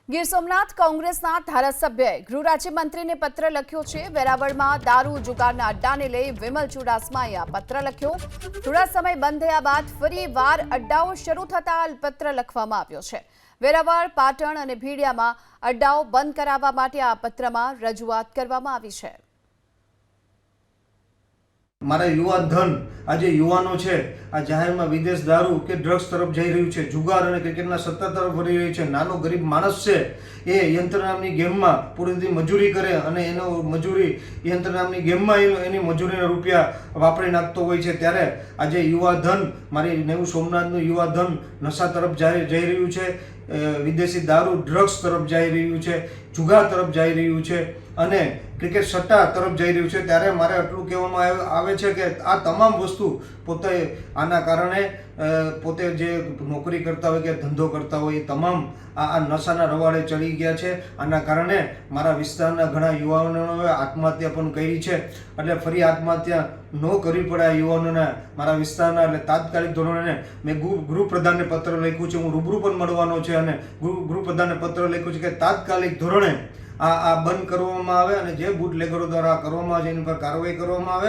ગીર સોમનાથ કોંગ્રેસના ધારાસભ્યએ ગૃહ રાજ્યમંત્રીને પત્ર લખ્યો છે। વેરાવળમાં દારૂ જુગારના અડ્ડાને લઈ વિમલ ચુડાસમાએ આ પત્ર લખ્યો। થોડા સમય બંધ થયા બાદ ફરીવાર અડ્ડાઓ શરૂ થતા પત્ર લખવામાં આવ્યો છે। વેરાવળ, પાટણ અને ભીડિયામાં અડ્ડાઓ બંધ કરાવવા માટે આ પત્રમાં રજૂઆત કરવામાં આવી છે। મારા યુવા ધન આજે યુવાનો છે આ જાહેરમાં વિદેશ દારૂ કે ડ્રગ્સ તરફ જઈ રહ્યું છે, જુગાર અને ક્રિકેટના સત્તા તરફ વળી રહ્યું છે। નાનો ગરીબ માણસ છે એ યંત્ર નામની ગેમમાં પૂરેથી મજૂરી કરે અને એનો મજૂરી યંત્ર નામની ગેમમાં એની મજૂરીના રૂપિયા વાપરી નાખતો હોય છે। ત્યારે આજે યુવા ધન, મારી નેવું સોમનાથનું યુવા ધન નશા તરફ જઈ રહ્યું છે, વિદેશી દારૂ ડ્રગ્સ તરફ જઈ રહ્યું છે, જુગાર તરફ જઈ રહ્યું છે અને ક્રિકેટ સટ્ટા તરફ જઈ રહ્યું છે। ત્યારે મારે એટલું કહેવામાં આવે છે કે આ તમામ વસ્તુ પોતે આના કારણે પોતે જે નોકરી કરતા હોય કે ધંધો કરતા હોય એ તમામ આ નશાના રવાડે ચડી ગયા છે। આના કારણે મારા વિસ્તારના ઘણા યુવાનોએ આત્મહત્યા પણ કરી છે। એટલે ફરી આત્મહત્યા ન કરવી પડે આ યુવાનોને મારા વિસ્તારના, એટલે તાત્કાલિક ધોરણે મેં ગૃહપ્રધાનને પત્ર લખ્યું છે। હું રૂબરૂ પણ મળવાનો છે અને ગૃહપ્રધાનને પત્ર લખ્યું છે કે તાત્કાલિક ધોરણે આ બંધ કરવામાં આવે અને જે બુટલેગરો દ્વારા કરવામાં આવે છે એની પર કાર્યવાહી કરવામાં આવે।